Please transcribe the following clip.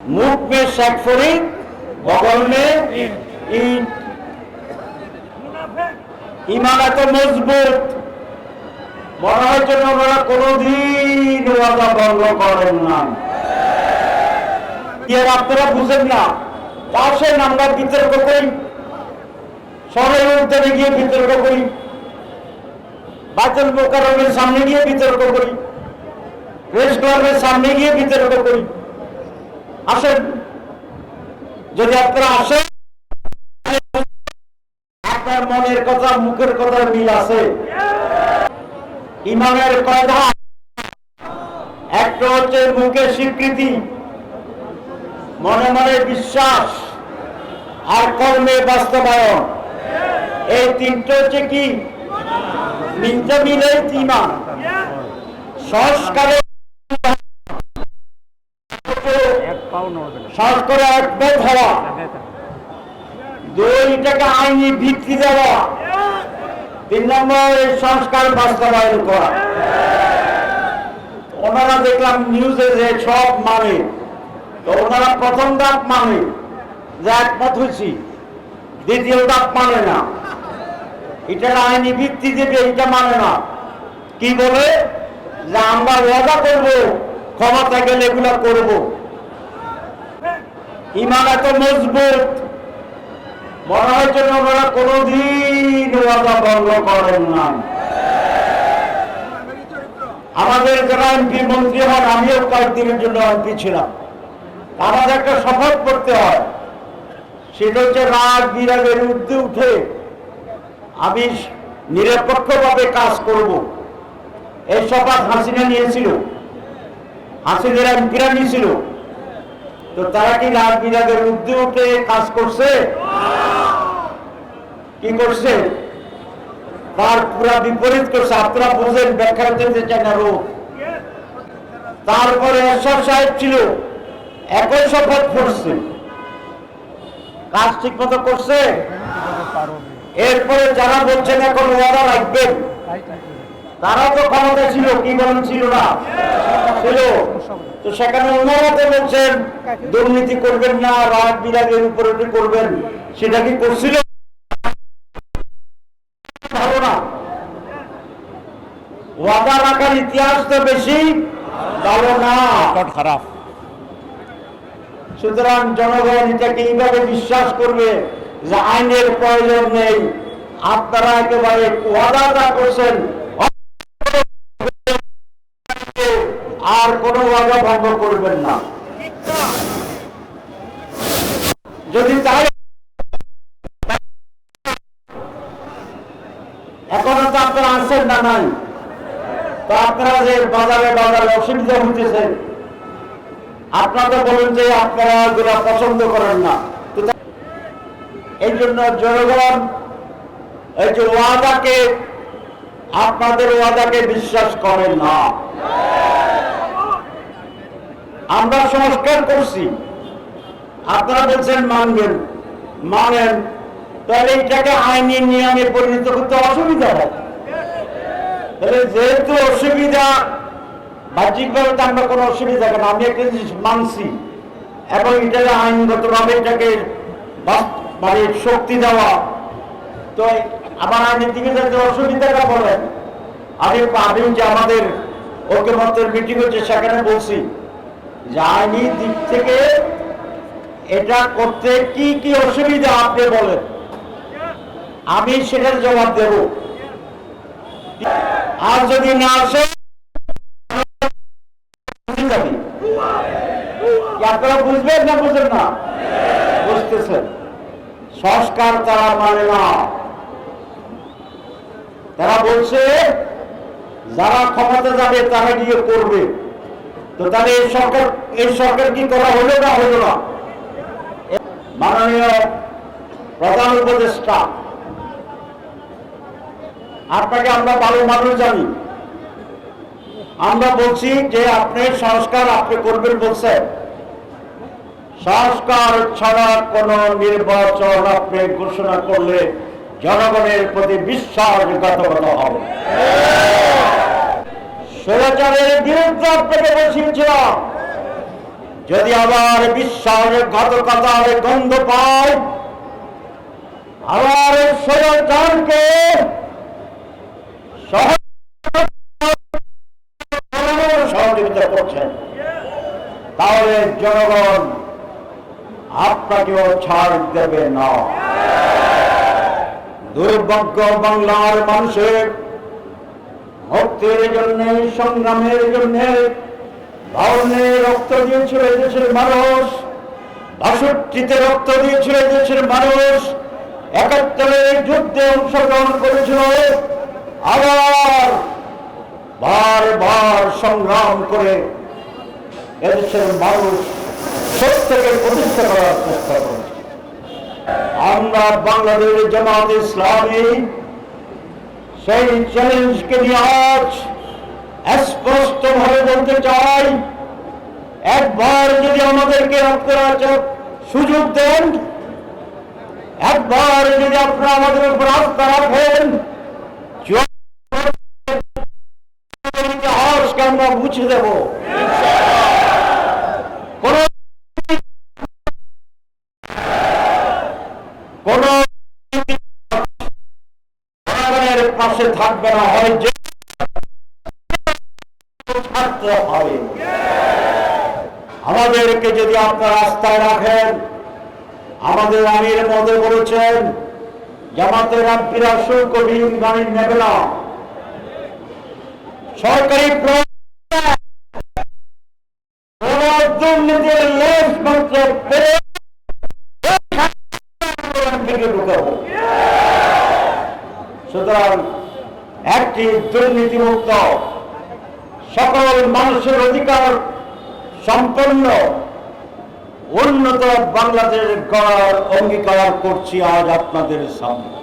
मुख में शेखफुरी बगल में ईंट ईमान এত মজবুত মনে হয় যেন ওনারা কোনোদিন ওয়াদা ভঙ্গ করেন না। এর আপনারা বুঝেন না, আসেন আমরা বিতর্ক করি, শহরের উদ্যানে গিয়ে বিতর্ক করি, বাইতুল মুকাররমের সামনে গিয়ে বিতর্ক করি, প্রেস ক্লাবের সামনে গিয়ে বিতর্ক করি। আসেন, যদি আপনারা আসেন, আপনার মনের কথা মুখের কথা মিল আছে। ইমানের কথা একটা হচ্ছে মুখের স্বীকৃতি, মনে মনে বিশ্বাস, আর কর্মে বাস্তবায়ন। এই তিনটে হচ্ছে কি মিলতে মিলে ইমান। সংস্কারে সংস্কারে একমত হওয়া, দুইটাকে আইনি ভিত্তি দেওয়া, 3 নম্বর সংস্কার বাস্তবায়ন করা। ওনারা দেখলাম নিউজে যে সব মানে, তো ওনারা প্রথম ধাপ মানে যে একমত হয়েছি, দ্বিতীয় ধাপ মানে না, এটা আইনি ভিত্তি দেবে, এটা মানে না। কি বলে যে আমরা ওয়াদা করব, ক্ষমতা গেলে এগুলো করব। ইমান এত মজবুত মনে হয় যেন ওনারা কোনোদিন ওয়াদা ভঙ্গ করেন না। আমাদের যারা এমপি মন্ত্রী হন, আমিও কয়েকদিনের জন্য এমপি ছিলাম, আমাদের একটা শপথ করতে হয়, সেটা হচ্ছে রাগ বিরাগের ঊর্ধ্বে উঠে আমি নিরপেক্ষভাবে কাজ করব। এই শপথ হাসিনা নিয়েছিল, হাসিনার এমপিরা নিয়েছিল, তো তারা কি রাগ বিরাগের ঊর্ধ্বে উঠে কাজ করছে? কি করছে? তার পুরা বিপরীত করছে। আপনারা বুঝেন, ব্যাখ্যা দিতে চাই না রোগ। তারপরে এরশাদ সাহেব ছিল, একই শপথ করছে, কাজ ঠিক মতো করছে। এরপরে যারা বলছেন এখন ওয়াদা রাখবেন, তারা তো ক্ষমতা ছিল, কি বলেন ছিল না? ছিল। তো সেখানে ওনারা তো বলছেন দুর্নীতি করবেন না, রাগ বিরাগের উপরে করবেন, সেটা কি করছিল? ভালো না। ওয়াদা রাখার ইতিহাস তো বেশি ভালো না, খারাপ। সুতরাং জনগণ এটাকে এইভাবে বিশ্বাস করবে যে আইনের প্রয়োজন নেই। আপনারা একেবারে ওয়াদা যা করছেন আর কোনো ওয়াদা ভঙ্গ করবেন না। যদি তাই এখনো তো আপনারা আসছেন না, নাই তো আপনারা যে বাজারে বাজারে অসুবিধা হইতেছে, আপনারা তো বলেন যে আপনারা যেটা পছন্দ করেন না। এই জন্য জনগণ এই যে ওয়াদাকে, আপনাদের ওয়াদাকে বিশ্বাস করেন না। আমরা সংস্কার করছি, আপনারা বলছেন মানবেন, মানেন, তাহলে এটাকে আইনি নিয়মে পরিণত করতে অসুবিধা হয়। তাহলে যেহেতু অসুবিধা, বাহ্যিকভাবে তো আমরা কোনো অসুবিধা কেন, আমি একটা জিনিস মানছি এবং এটাকে আইনগতভাবে এটাকে মানে শক্তি দেওয়া, তো আবার আইনের দিকে যাতে অসুবিধাটা বলেন। আমি যে আমাদের ঐক্যমত্যের মিটিং হচ্ছে, সেখানে বলছি যে আইনি দিক থেকে এটা করতে কি কি অসুবিধা আপনি বলেন, আমি সেটার জবাব দেব। আর যদি না আসে আপনারা বুঝবেন না, বুঝেন না? বুঝতেছেন। সংস্কার তারা মানে না। তারা বলছে যারা ক্ষমতা যাবে তারা গিয়ে করবে। তো তাহলে এই সরকার কি করা হলো না হলো না? মাননীয় প্রধান উপদেষ্টা, আপনাকে আমরা ভালো মানুষ জানি, আমরা বলছি যে আপনি সংস্কার আপনি করবেন বলছেন, সংস্কার ছাড়া কোন নির্বাচন আপনি ঘোষণা করলে জনগণের প্রতি বিশ্বাসঘাতকতা হবে। স্বৈরাচারের বিরুদ্ধে আপনাকে বসিয়েছিলাম, যদি আবার বিশ্বাসঘাতকতার গন্ধ পায়, আবার সরকারকে সহযোগিতা করছেন, তাহলে জনগণ আপনাকেও ছাড় দেবে না। দুর্ভাগ্য বাংলার মানুষের মুক্তির জন্য, সংগ্রামের জন্য বাউন্নে রক্ত দিয়েছিল দেশের মানুষ, ৬২তে রক্ত দিয়েছিল দেশের মানুষ, ৭১ যুদ্ধে অংশগ্রহণ করেছিল, আবার বারবার সংগ্রাম করে এদেশের মানুষ সত্যকে প্রতিষ্ঠা করার চেষ্টা করেছে। আমরা বাংলাদেশ জামাত ইসলামী সেই চ্যালেঞ্জকে নিয়ে আজ স্পষ্টভাবে বলতে চাই, একবার যদি আমাদেরকে আপনারা সুযোগ দেন, একবার যদি আপনারা আমাদের উপর আস্থা রাখেন, ইতিহাসকে আমরা মুছে দেব। কোন পাশে থাকবে না, হয় যে থাকতে হবে। আমাদেরকে যদি আপনারা আস্থায় রাখেন, আমাদের আমির মধ্যে বলেছেন জামাতের আব্বিরা শুল্ক বিহীন গাড়ি নেবে না, সরকারি দুর্নীতির লেশ মাত্র ঢুকাবো। সুতরাং একটি দুর্নীতিমুক্ত, সকল মানুষের অধিকার সম্পন্ন উন্নত বাংলাদেশ গড়ার অঙ্গীকার করছি আজ আপনাদের সামনে।